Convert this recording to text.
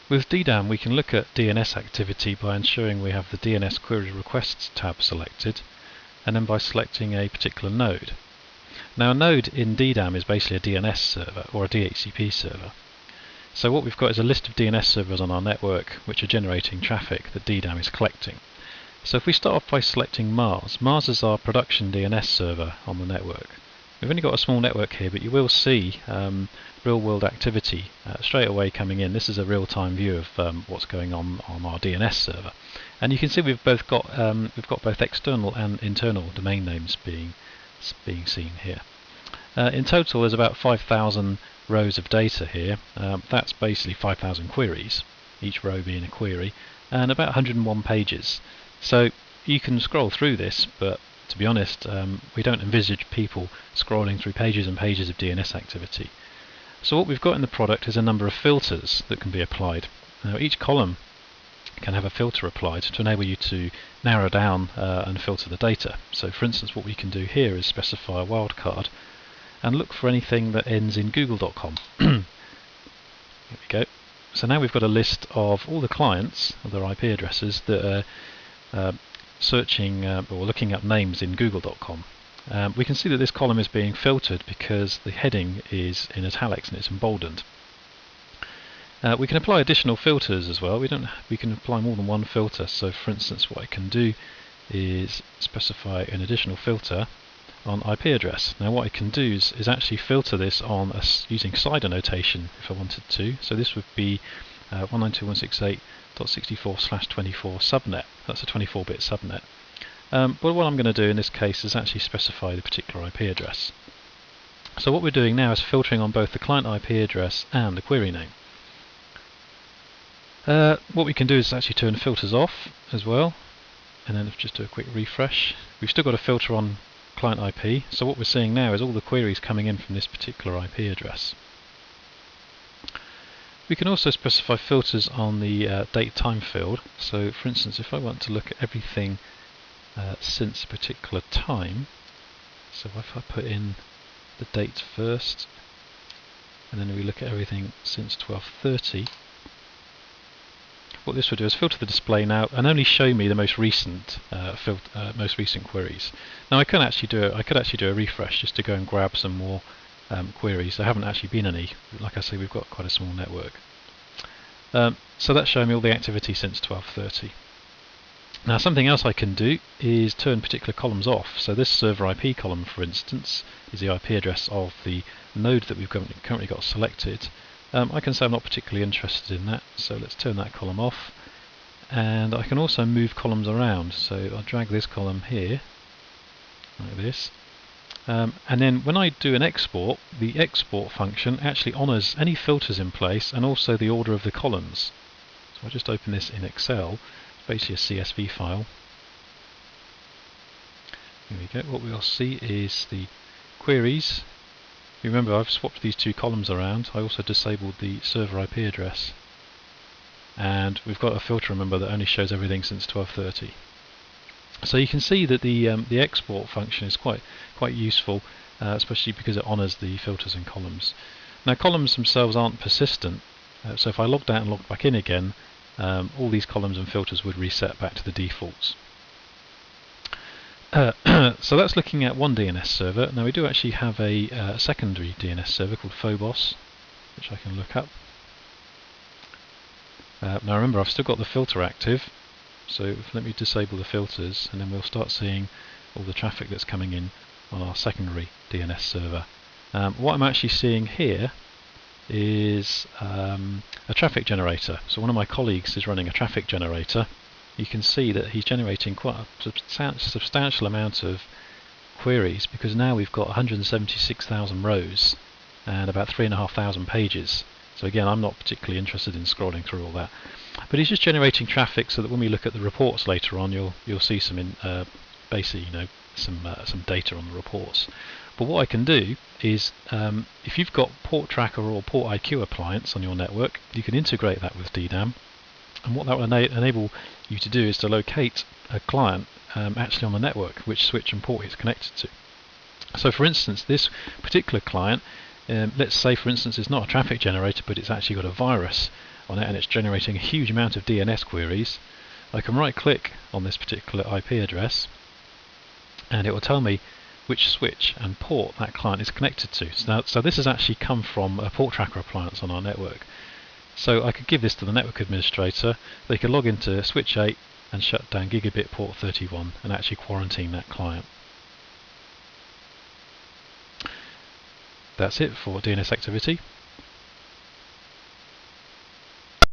With DDAM we can look at DNS activity by ensuring we have the DNS query requests tab selected, and then by selecting a particular node. Now a node in DDAM is basically a DNS server or a DHCP server. So what we've got is a list of DNS servers on our network which are generating traffic that DDAM is collecting. So if we start off by selecting Mars is our production DNS server on the network. We've only got a small network here, but you will see real-world activity straight away coming in. This is a real-time view of what's going on our DNS server, and you can see we've got both external and internal domain names being seen here. In total, there's about 5,000 rows of data here. That's basically 5,000 queries, each row being a query, and about 101 pages. So you can scroll through this, but to be honest, we don't envisage people scrolling through pages and pages of DNS activity. So what we've got in the product is a number of filters that can be applied. Now each column can have a filter applied to enable you to narrow down and filter the data. So for instance, what we can do here is specify a wildcard and look for anything that ends in google.com. Here we go. So now we've got a list of all the clients, of their IP addresses, that are searching or looking up names in google.com. We can see that this column is being filtered because the heading is in italics and it's emboldened. We can apply additional filters as well. We can apply more than one filter. So for instance, what I can do is specify an additional filter on IP address. Now what I can do is actually filter this on using CIDR notation if I wanted to. So this would be 192.168.64/24 subnet. That's a 24-bit subnet. But what I'm going to do in this case is actually specify the particular IP address. So what we're doing now is filtering on both the client IP address and the query name. What we can do is actually turn filters off as well, and then just do a quick refresh. We've still got a filter on client IP, so what we're seeing now is all the queries coming in from this particular IP address. We can also specify filters on the date time field. So for instance, if I want to look at everything since a particular time, so if I put in the date first and then we look at everything since 12:30, what this would do is filter the display now and only show me the most recent queries. Now I could actually do a refresh just to go and grab some more queries. There haven't actually been any. Like I say, we've got quite a small network. So that's showing me all the activity since 12:30. Now something else I can do is turn particular columns off. So this server IP column, for instance, is the IP address of the node that we've currently got selected. I can say I'm not particularly interested in that, so let's turn that column off. And I can also move columns around. So I'll drag this column here, like this. And then when I do an export, the export function actually honours any filters in place and also the order of the columns. So I'll just open this in Excel. It's basically a CSV file. Here we go. What we'll see is the queries. Remember, I've swapped these two columns around. I also disabled the server IP address. And we've got a filter, remember, that only shows everything since 12:30. So you can see that the export function is quite useful, especially because it honours the filters and columns. Now columns themselves aren't persistent, so if I logged out and logged back in again, all these columns and filters would reset back to the defaults. So that's looking at one DNS server. Now we do actually have a secondary DNS server called Phobos, which I can look up. Now remember, I've still got the filter active, so let me disable the filters and then we'll start seeing all the traffic that's coming in on our secondary DNS server. What I'm actually seeing here is a traffic generator. So one of my colleagues is running a traffic generator. You can see that he's generating quite a substantial amount of queries, because now we've got 176,000 rows and about 3,500 pages. So again, I'm not particularly interested in scrolling through all that, but he's just generating traffic so that when we look at the reports later on, you'll see some basically some data on the reports. But what I can do is, if you've got Port Tracker or Port IQ appliance on your network, you can integrate that with DDAM. And what that will enable you to do is to locate a client actually on the network, which switch and port it's connected to. So for instance, this particular client, let's say for instance it's not a traffic generator, but it's actually got a virus on it and it's generating a huge amount of DNS queries, I can right click on this particular IP address and it will tell me which switch and port that client is connected to. So this has actually come from a port tracker appliance on our network. So I could give this to the network administrator. They could log into switch 8 and shut down gigabit port 31 and actually quarantine that client. That's it for DNS activity.